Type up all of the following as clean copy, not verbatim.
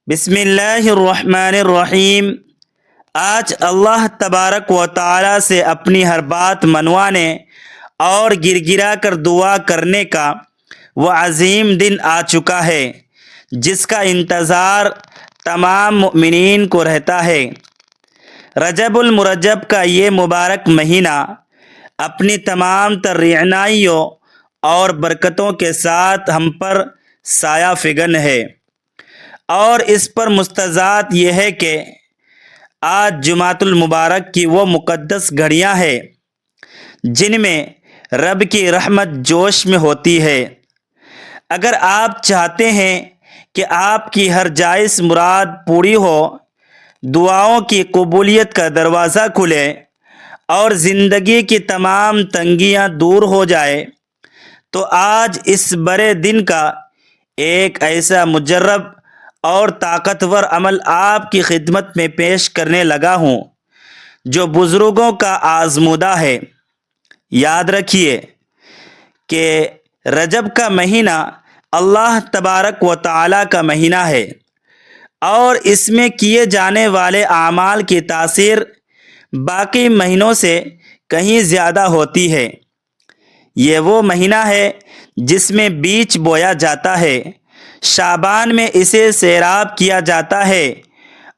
بسم اللہ الرحمن الرحیم۔ آج اللہ تبارک و تعالی سے اپنی ہر بات منوانے اور گر گرا کر دعا کرنے کا وہ عظیم دن آ چکا ہے جس کا انتظار تمام مؤمنین کو رہتا ہے۔ رجب المرجب کا یہ مبارک مہینہ اپنی تمام تر رعنائیوں اور برکتوں کے ساتھ ہم پر سایہ فگن ہے، اور اس پر مستضاد یہ ہے کہ آج جمعۃ المبارک کی وہ مقدس گھڑیاں ہیں جن میں رب کی رحمت جوش میں ہوتی ہے۔ اگر آپ چاہتے ہیں کہ آپ کی ہر جائز مراد پوری ہو، دعاؤں کی قبولیت کا دروازہ کھلے اور زندگی کی تمام تنگیاں دور ہو جائے، تو آج اس بڑے دن کا ایک ایسا مجرب اور طاقتور عمل آپ کی خدمت میں پیش کرنے لگا ہوں جو بزرگوں کا آزمودہ ہے۔ یاد رکھیے کہ رجب کا مہینہ اللہ تبارک و تعالی کا مہینہ ہے، اور اس میں کیے جانے والے اعمال کی تاثیر باقی مہینوں سے کہیں زیادہ ہوتی ہے۔ یہ وہ مہینہ ہے جس میں بیج بویا جاتا ہے، شعبان میں اسے سیراب کیا جاتا ہے،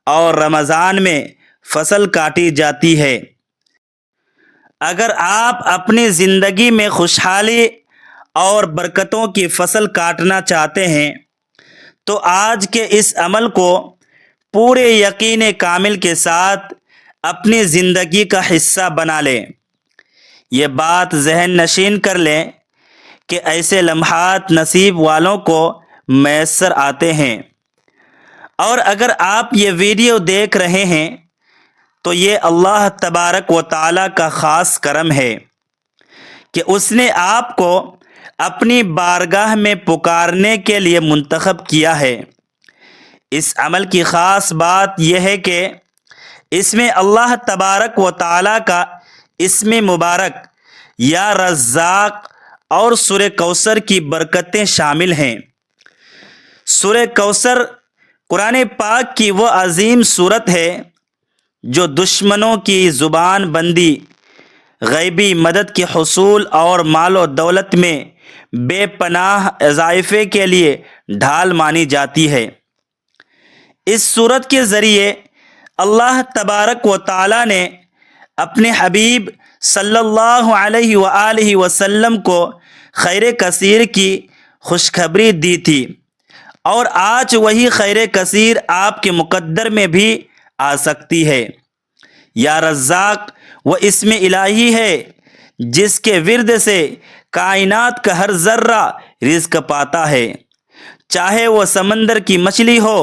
اور رمضان میں فصل کاٹی جاتی ہے۔ اگر آپ اپنی زندگی میں خوشحالی اور برکتوں کی فصل کاٹنا چاہتے ہیں تو آج کے اس عمل کو پورے یقین کامل کے ساتھ اپنی زندگی کا حصہ بنا لیں۔ یہ بات ذہن نشین کر لیں کہ ایسے لمحات نصیب والوں کو میسر آتے ہیں، اور اگر آپ یہ ویڈیو دیکھ رہے ہیں تو یہ اللہ تبارک و تعالی کا خاص کرم ہے کہ اس نے آپ کو اپنی بارگاہ میں پکارنے کے لیے منتخب کیا ہے۔ اس عمل کی خاص بات یہ ہے کہ اس میں اللہ تبارک و تعالی کا اسم مبارک یا رزاق اور سورہ کوثر کی برکتیں شامل ہیں۔ سورہ کوثر قرآن پاک کی وہ عظیم سورت ہے جو دشمنوں کی زبان بندی، غیبی مدد کے حصول اور مال و دولت میں بے پناہ اضافے کے لیے ڈھال مانی جاتی ہے۔ اس سورت کے ذریعے اللہ تبارک و تعالی نے اپنے حبیب صلی اللہ علیہ وآلہ وسلم کو خیر کثیر کی خوشخبری دی تھی، اور آج وہی خیر کثیر آپ کے مقدر میں بھی آ سکتی ہے۔ یا رزاق وہ اسم الہی ہے جس کے ورد سے کائنات کا ہر ذرہ رزق پاتا ہے، چاہے وہ سمندر کی مچھلی ہو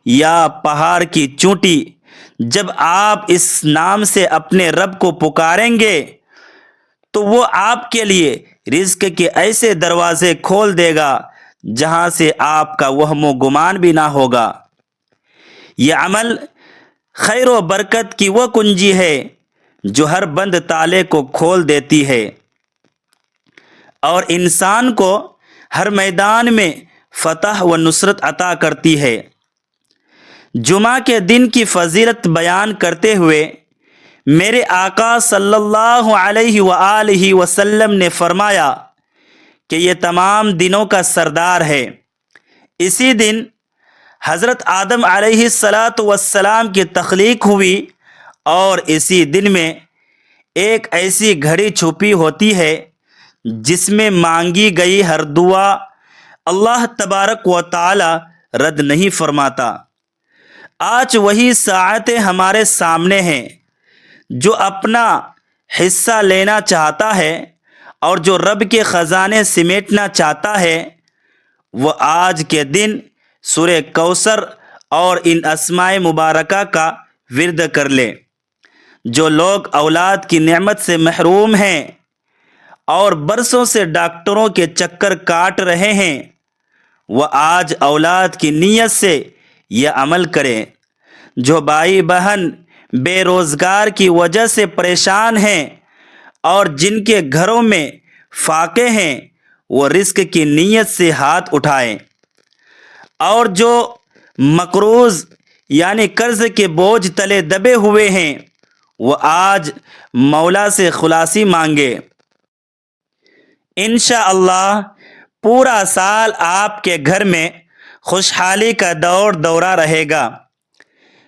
یا پہاڑ کی چونٹی۔ جب آپ اس نام سے اپنے رب کو پکاریں گے تو وہ آپ کے لیے رزق کے ایسے دروازے کھول دے گا جہاں سے آپ کا وہم و گمان بھی نہ ہوگا۔ یہ عمل خیر و برکت کی وہ کنجی ہے جو ہر بند تالے کو کھول دیتی ہے اور انسان کو ہر میدان میں فتح و نصرت عطا کرتی ہے۔ جمعہ کے دن کی فضیلت بیان کرتے ہوئے میرے آقا صلی اللہ علیہ وآلہ وسلم نے فرمایا کہ یہ تمام دنوں کا سردار ہے۔ اسی دن حضرت آدم علیہ السلام کی تخلیق ہوئی، اور اسی دن میں ایک ایسی گھڑی چھپی ہوتی ہے جس میں مانگی گئی ہر دعا اللہ تبارک و تعالی رد نہیں فرماتا۔ آج وہی ساعتیں ہمارے سامنے ہیں۔ جو اپنا حصہ لینا چاہتا ہے اور جو رب کے خزانے سمیٹنا چاہتا ہے، وہ آج کے دن سورہ کوثر اور ان اسماء مبارکہ کا ورد کر لے۔ جو لوگ اولاد کی نعمت سے محروم ہیں اور برسوں سے ڈاکٹروں کے چکر کاٹ رہے ہیں، وہ آج اولاد کی نیت سے یہ عمل کریں۔ جو بھائی بہن بے روزگار کی وجہ سے پریشان ہیں اور جن کے گھروں میں فاقے ہیں، وہ رزق کی نیت سے ہاتھ اٹھائیں۔ اور جو مقروض یعنی قرض کے بوجھ تلے دبے ہوئے ہیں، وہ آج مولا سے خلاصی مانگے۔ انشاءاللہ پورا سال آپ کے گھر میں خوشحالی کا دور دورہ رہے گا۔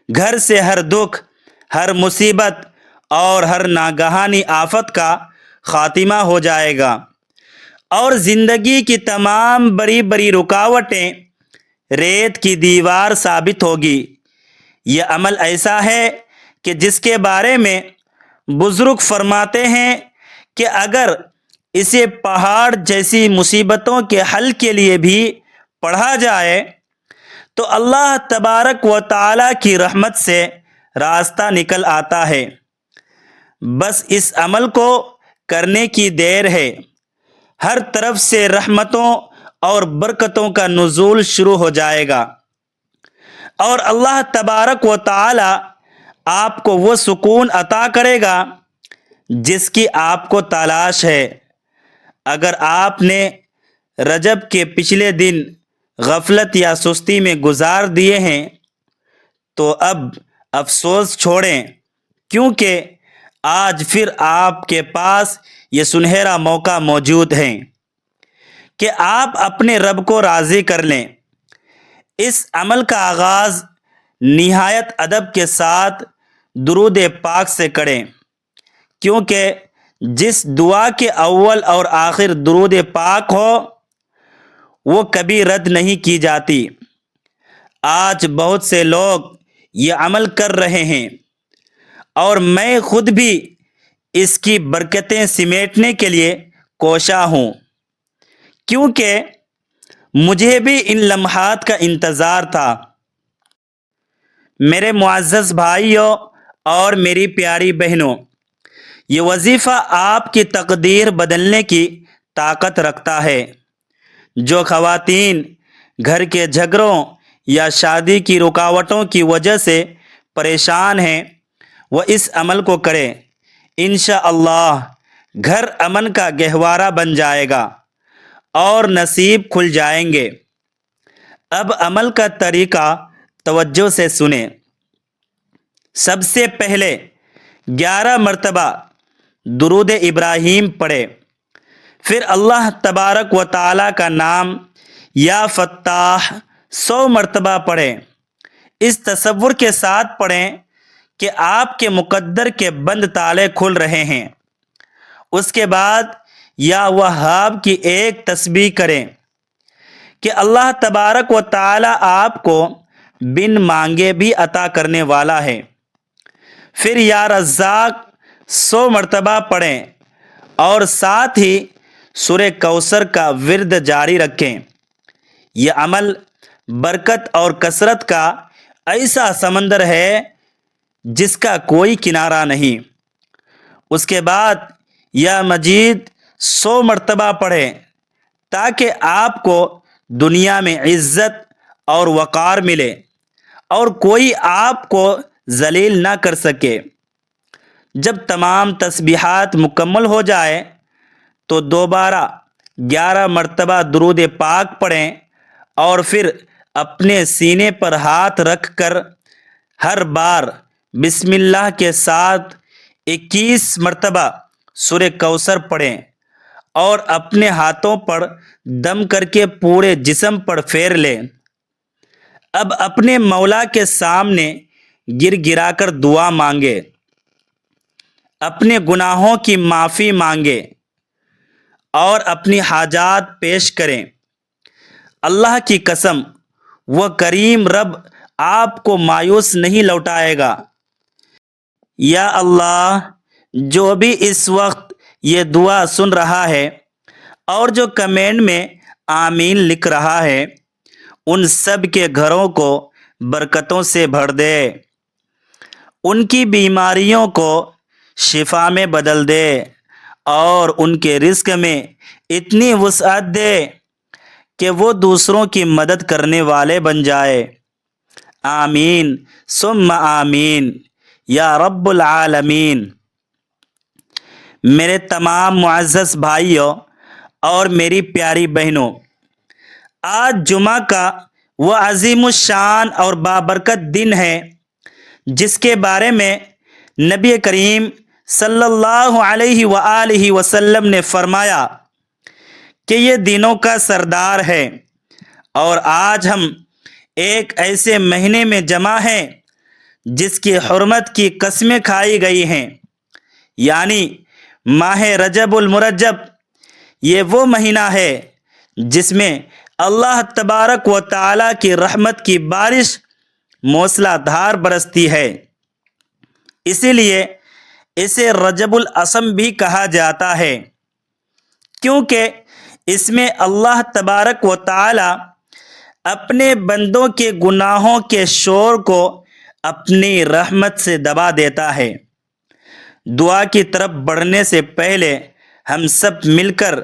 گھر سے ہر دکھ، ہر مصیبت اور ہر ناگہانی آفت کا خاتمہ ہو جائے گا، اور زندگی کی تمام بڑی بڑی رکاوٹیں ریت کی دیوار ثابت ہوگی۔ یہ عمل ایسا ہے کہ جس کے بارے میں بزرگ فرماتے ہیں کہ اگر اسے پہاڑ جیسی مصیبتوں کے حل کے لیے بھی پڑھا جائے تو اللہ تبارک و تعالی کی رحمت سے راستہ نکل آتا ہے۔ بس اس عمل کو کرنے کی دیر ہے، ہر طرف سے رحمتوں اور برکتوں کا نزول شروع ہو جائے گا، اور اللہ تبارک و تعالی آپ کو وہ سکون عطا کرے گا جس کی آپ کو تلاش ہے۔ اگر آپ نے رجب کے پچھلے دن غفلت یا سستی میں گزار دیے ہیں تو اب افسوس چھوڑیں، کیونکہ آج پھر آپ کے پاس یہ سنہرا موقع موجود ہے کہ آپ اپنے رب کو راضی کر لیں۔ اس عمل کا آغاز نہایت ادب کے ساتھ درود پاک سے کریں، کیونکہ جس دعا کے اول اور آخر درود پاک ہو وہ کبھی رد نہیں کی جاتی۔ آج بہت سے لوگ یہ عمل کر رہے ہیں، اور میں خود بھی اس کی برکتیں سمیٹنے کے لیے کوشاں ہوں، کیونکہ مجھے بھی ان لمحات کا انتظار تھا۔ میرے معزز بھائیوں اور میری پیاری بہنوں، یہ وظیفہ آپ کی تقدیر بدلنے کی طاقت رکھتا ہے۔ جو خواتین گھر کے جھگڑوں یا شادی کی رکاوٹوں کی وجہ سے پریشان ہیں وہ اس عمل کو کریں، انشاءاللہ گھر امن کا گہوارہ بن جائے گا اور نصیب کھل جائیں گے۔ اب عمل کا طریقہ توجہ سے سنیں۔ سب سے پہلے 11 مرتبہ درود ابراہیم پڑھیں، پھر اللہ تبارک و تعالی کا نام یا فتاح 100 مرتبہ پڑھیں۔ اس تصور کے ساتھ پڑھیں کہ آپ کے مقدر کے بند تالے کھل رہے ہیں۔ اس کے بعد یا وہاب کی ایک تسبیح کریں کہ اللہ تبارک و تعالی آپ کو بن مانگے بھی عطا کرنے والا ہے۔ پھر یا رزاق 100 مرتبہ پڑھیں، اور ساتھ ہی سورہ کوثر کا ورد جاری رکھیں۔ یہ عمل برکت اور کثرت کا ایسا سمندر ہے جس کا کوئی کنارہ نہیں۔ اس کے بعد یا مجید 100 مرتبہ پڑھیں تاکہ آپ کو دنیا میں عزت اور وقار ملے اور کوئی آپ کو ذلیل نہ کر سکے۔ جب تمام تسبیحات مکمل ہو جائے تو دوبارہ 11 مرتبہ درود پاک پڑھیں، اور پھر اپنے سینے پر ہاتھ رکھ کر ہر بار بسم اللہ کے ساتھ 21 مرتبہ سورہ کوثر پڑھیں، اور اپنے ہاتھوں پر دم کر کے پورے جسم پر پھیر لیں۔ اب اپنے مولا کے سامنے گر گرا کر دعا مانگے، اپنے گناہوں کی معافی مانگے اور اپنی حاجات پیش کریں۔ اللہ کی قسم وہ کریم رب آپ کو مایوس نہیں لوٹائے گا۔ یا اللہ، جو بھی اس وقت یہ دعا سن رہا ہے اور جو کمنٹ میں آمین لکھ رہا ہے، ان سب کے گھروں کو برکتوں سے بھر دے، ان کی بیماریوں کو شفا میں بدل دے، اور ان کے رزق میں اتنی وسعت دے کہ وہ دوسروں کی مدد کرنے والے بن جائے۔ آمین ثم آمین یا رب العالمین۔ میرے تمام معزز بھائیوں اور میری پیاری بہنوں، آج جمعہ کا وہ عظیم الشان اور بابرکت دن ہے جس کے بارے میں نبی کریم صلی اللہ علیہ وآلہ وسلم نے فرمایا کہ یہ دنوں کا سردار ہے، اور آج ہم ایک ایسے مہینے میں جمع ہیں جس کی حرمت کی قسمیں کھائی گئی ہیں، یعنی ماہ رجب المرجب۔ یہ وہ مہینہ ہے جس میں اللہ تبارک و تعالیٰ کی رحمت کی بارش موسلا دھار برستی ہے، اسی لیے اسے رجب الاصم بھی کہا جاتا ہے، کیونکہ اس میں اللہ تبارک و تعالی اپنے بندوں کے گناہوں کے شور کو اپنی رحمت سے دبا دیتا ہے۔ دعا کی طرف بڑھنے سے پہلے ہم سب مل کر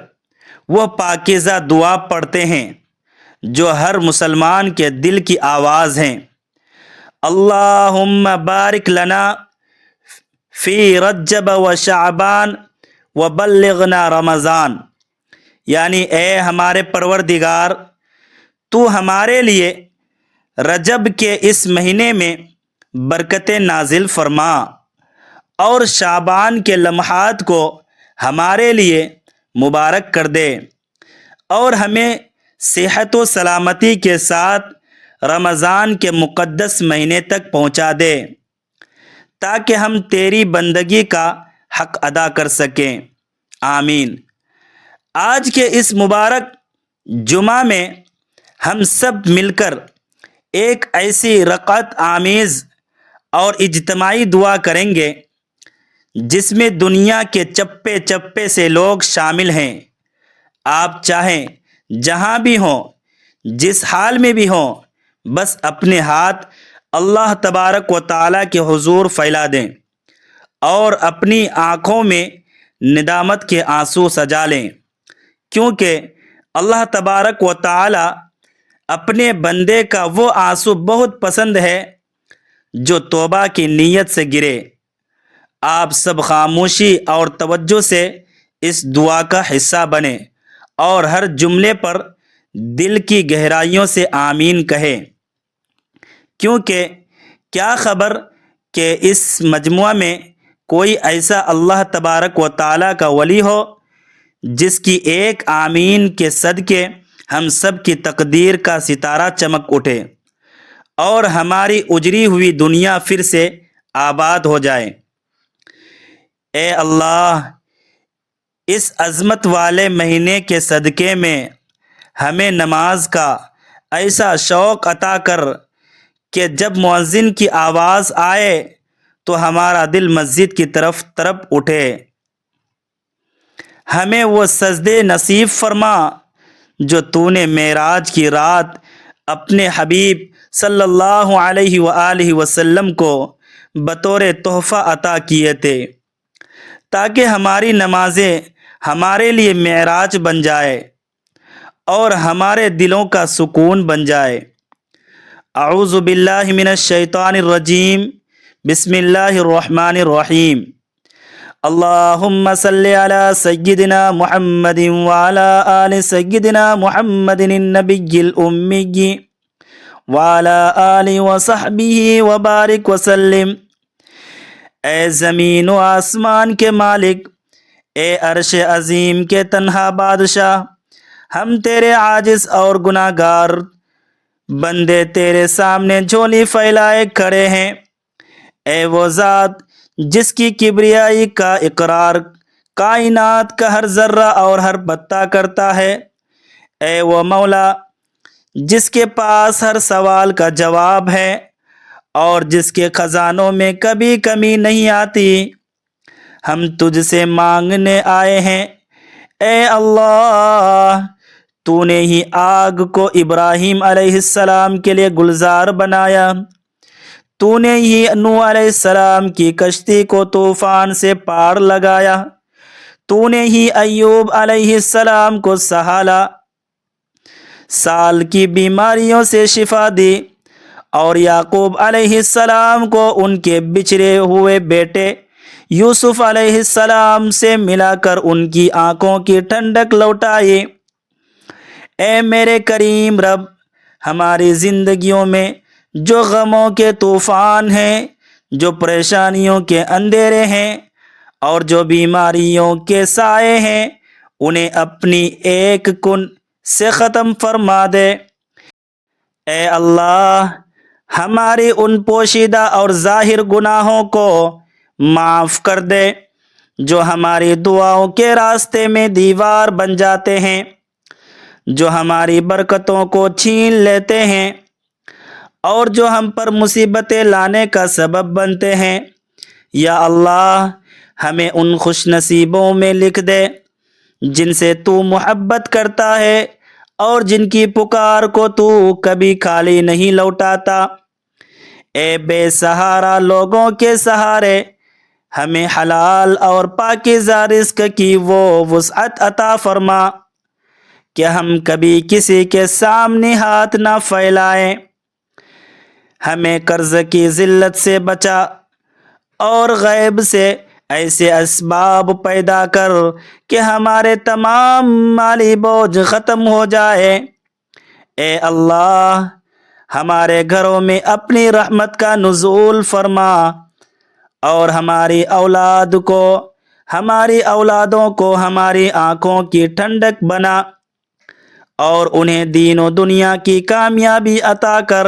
وہ پاکیزہ دعا پڑھتے ہیں جو ہر مسلمان کے دل کی آواز ہیں۔ اللہم بارک لنا فی رجب و شعبان و بلغنا رمضان، یعنی اے ہمارے پروردگار، تو ہمارے لیے رجب کے اس مہینے میں برکتیں نازل فرما اور شعبان کے لمحات کو ہمارے لیے مبارک کر دے، اور ہمیں صحت و سلامتی کے ساتھ رمضان کے مقدس مہینے تک پہنچا دے تاکہ ہم تیری بندگی کا حق ادا کر سکیں، آمین۔ آج کے اس مبارک جمعہ میں ہم سب مل کر ایک ایسی رقعت آمیز اور اجتماعی دعا کریں گے جس میں دنیا کے چپے چپے سے لوگ شامل ہیں۔ آپ چاہیں جہاں بھی ہوں، جس حال میں بھی ہوں، بس اپنے ہاتھ اللہ تبارک و تعالیٰ کے حضور پھیلا دیں اور اپنی آنکھوں میں ندامت کے آنسو سجا لیں، کیونکہ اللہ تبارک و تعالیٰ اپنے بندے کا وہ آنسو بہت پسند ہے جو توبہ کی نیت سے گرے۔ آپ سب خاموشی اور توجہ سے اس دعا کا حصہ بنیں اور ہر جملے پر دل کی گہرائیوں سے آمین کہیں، کیونکہ کیا خبر کہ اس مجموعہ میں کوئی ایسا اللہ تبارک و تعالیٰ کا ولی ہو جس کی ایک آمین کے صدقے ہم سب کی تقدیر کا ستارہ چمک اٹھے اور ہماری اجری ہوئی دنیا پھر سے آباد ہو جائے۔ اے اللہ، اس عظمت والے مہینے کے صدقے میں ہمیں نماز کا ایسا شوق عطا کر کہ جب مؤذن کی آواز آئے تو ہمارا دل مسجد کی طرف تڑپ اٹھے۔ ہمیں وہ سجدے نصیب فرما جو تو نے معراج کی رات اپنے حبیب صلی اللہ علیہ وآلہ وسلم کو بطور تحفہ عطا کیے تھے، تاکہ ہماری نمازیں ہمارے لیے معراج بن جائے اور ہمارے دلوں کا سکون بن جائے۔ اعوذ باللہ من الشیطان الرجیم، بسم اللہ الرحمن الرحیم۔ اللہم صلی علی سیدنا محمد وعلی آل سیدنا محمد النبی الامی وعلی آلہ وصحبہ وبارک وسلم۔ اے زمین و آسمان کے مالک، اے عرش عظیم کے تنہا بادشاہ، ہم تیرے عاجز اور گناہ گار بندے تیرے سامنے جھولی پھیلائے کھڑے ہیں۔ اے وہ ذات جس کی کبریائی کا اقرار کائنات کا ہر ذرہ اور ہر پتا کرتا ہے، اے وہ مولا جس کے پاس ہر سوال کا جواب ہے اور جس کے خزانوں میں کبھی کمی نہیں آتی، ہم تجھ سے مانگنے آئے ہیں۔ اے اللہ، تو نے ہی آگ کو ابراہیم علیہ السلام کے لیے گلزار بنایا، تو نے ہی نوح علیہ السلام کی کشتی کو طوفان سے پار لگایا، تو نے ہی ایوب علیہ السلام کو سہالا، سال کی بیماریوں سے شفا دی، اور یعقوب علیہ السلام کو ان کے بچھڑے ہوئے بیٹے یوسف علیہ السلام سے ملا کر ان کی آنکھوں کی ٹھنڈک لوٹائی۔ اے میرے کریم رب، ہماری زندگیوں میں جو غموں کے طوفان ہیں، جو پریشانیوں کے اندھیرے ہیں اور جو بیماریوں کے سائے ہیں، انہیں اپنی ایک کن سے ختم فرما دے۔ اے اللہ، ہماری ان پوشیدہ اور ظاہر گناہوں کو معاف کر دے جو ہماری دعاؤں کے راستے میں دیوار بن جاتے ہیں، جو ہماری برکتوں کو چھین لیتے ہیں اور جو ہم پر مصیبتیں لانے کا سبب بنتے ہیں۔ یا اللہ، ہمیں ان خوش نصیبوں میں لکھ دے جن سے تو محبت کرتا ہے اور جن کی پکار کو تو کبھی خالی نہیں لوٹاتا۔ اے بے سہارا لوگوں کے سہارے، ہمیں حلال اور پاکیزہ رزق کی وہ وسعت عطا فرما کہ ہم کبھی کسی کے سامنے ہاتھ نہ پھیلائیں۔ ہمیں قرض کی ذلت سے بچا اور غیب سے ایسے اسباب پیدا کر کہ ہمارے تمام مالی بوجھ ختم ہو جائے۔ اے اللہ، ہمارے گھروں میں اپنی رحمت کا نزول فرما اور ہماری اولادوں کو ہماری آنکھوں کی ٹھنڈک بنا اور انہیں دین و دنیا کی کامیابی عطا کر۔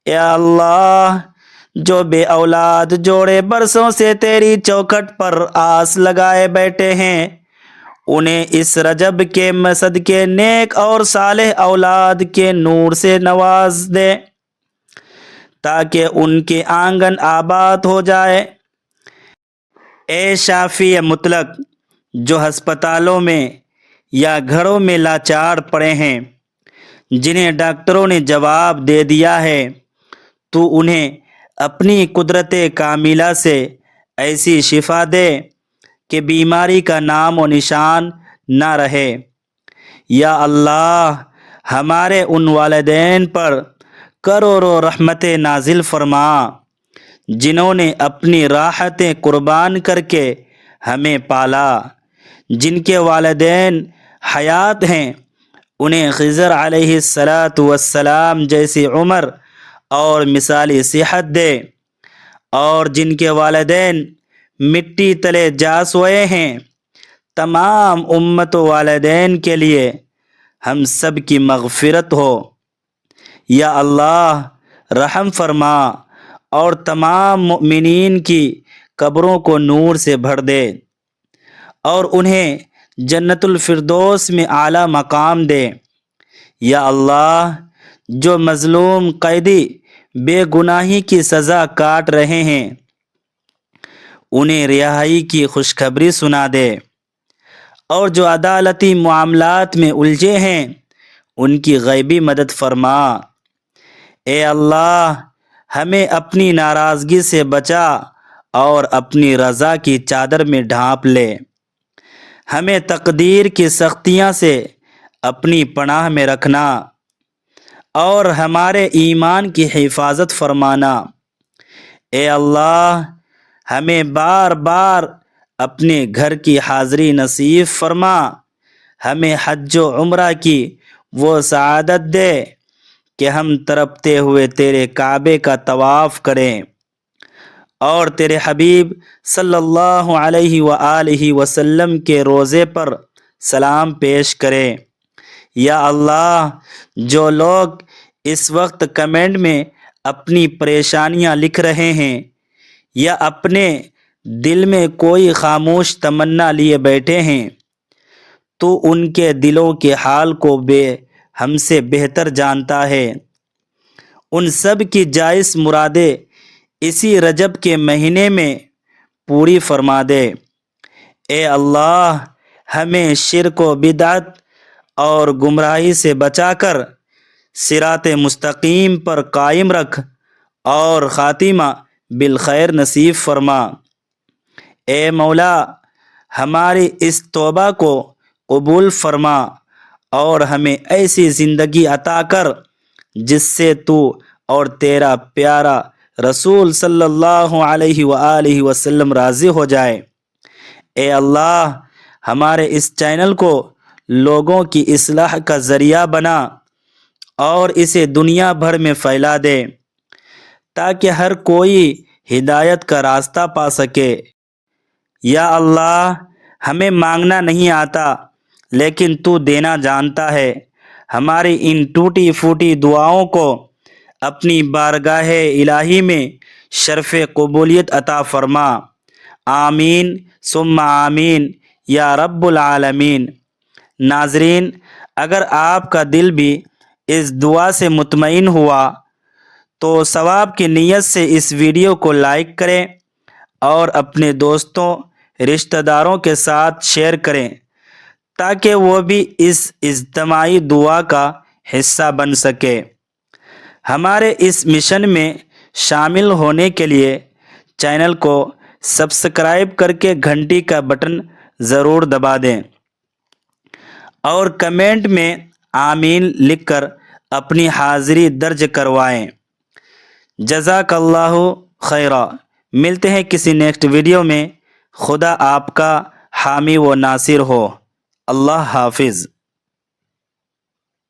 یا اللہ، جو بے اولاد جوڑے برسوں سے تیری چوکھٹ پر آس لگائے بیٹھے ہیں، انہیں اس رجب کے صدقے نیک اور صالح اولاد کے نور سے نواز دے تاکہ ان کے آنگن آباد ہو جائے۔ اے شافی مطلق، جو ہسپتالوں میں یا گھروں میں لاچار پڑے ہیں، جنہیں ڈاکٹروں نے جواب دے دیا ہے، تو انہیں اپنی قدرت کاملہ سے ایسی شفا دے کہ بیماری کا نام و نشان نہ رہے۔ یا اللہ، ہمارے ان والدین پر کروڑوں رحمتیں نازل فرما جنہوں نے اپنی راحتیں قربان کر کے ہمیں پالا۔ جن کے والدین حیات ہیں، انہیں خضر علیہ السلام جیسی عمر اور مثالی صحت دے، اور جن کے والدین مٹی تلے جا سوئے ہیں، تمام امت و والدین کے لیے ہم سب کی مغفرت ہو۔ یا اللہ، رحم فرما اور تمام مؤمنین کی قبروں کو نور سے بھر دے اور انہیں جنت الفردوس میں اعلیٰ مقام دے۔ یا اللہ، جو مظلوم قیدی بے گناہی کی سزا کاٹ رہے ہیں، انہیں رہائی کی خوشخبری سنا دے، اور جو عدالتی معاملات میں الجھے ہیں، ان کی غیبی مدد فرما۔ اے اللہ، ہمیں اپنی ناراضگی سے بچا اور اپنی رضا کی چادر میں ڈھانپ لے۔ ہمیں تقدیر کی سختیاں سے اپنی پناہ میں رکھنا اور ہمارے ایمان کی حفاظت فرمانا۔ اے اللہ، ہمیں بار بار اپنے گھر کی حاضری نصیب فرما۔ ہمیں حج و عمرہ کی وہ سعادت دے کہ ہم تڑپتے ہوئے تیرے کعبے کا طواف کریں اور تیرے حبیب صلی اللہ علیہ وآلہ وسلم کے روضے پر سلام پیش کریں۔ یا اللہ، جو لوگ اس وقت کمنٹ میں اپنی پریشانیاں لکھ رہے ہیں یا اپنے دل میں کوئی خاموش تمنا لیے بیٹھے ہیں، تو ان کے دلوں کے حال کو ہم سے بہتر جانتا ہے۔ ان سب کی جائز مرادیں اسی رجب کے مہینے میں پوری فرما دے۔ اے اللہ، ہمیں شرک و بدعت اور گمراہی سے بچا کر صراط مستقیم پر قائم رکھ اور خاتمہ بالخیر نصیب فرما۔ اے مولا، ہماری اس توبہ کو قبول فرما اور ہمیں ایسی زندگی عطا کر جس سے تو اور تیرا پیارا رسول صلی اللہ علیہ وآلہ وسلم راضی ہو جائے۔ اے اللہ، ہمارے اس چینل کو لوگوں کی اصلاح کا ذریعہ بنا اور اسے دنیا بھر میں پھیلا دے تاکہ ہر کوئی ہدایت کا راستہ پا سکے۔ یا اللہ، ہمیں مانگنا نہیں آتا لیکن تو دینا جانتا ہے۔ ہماری ان ٹوٹی پھوٹی دعاؤں کو اپنی بارگاہ الہی میں شرف قبولیت عطا فرما۔ آمین ثم آمین یا رب العالمین۔ ناظرین، اگر آپ کا دل بھی اس دعا سے مطمئن ہوا تو ثواب کی نیت سے اس ویڈیو کو لائک کریں اور اپنے دوستوں رشتہ داروں کے ساتھ شیئر کریں تاکہ وہ بھی اس اجتماعی دعا کا حصہ بن سکے۔ ہمارے اس مشن میں شامل ہونے کے لیے چینل کو سبسکرائب کر کے گھنٹی کا بٹن ضرور دبا دیں اور کمنٹ میں آمین لکھ کر اپنی حاضری درج کروائیں۔ جزاک اللہ خیرا۔ ملتے ہیں کسی نیکسٹ ویڈیو میں۔ خدا آپ کا حامی و ناصر ہو۔ اللہ حافظ۔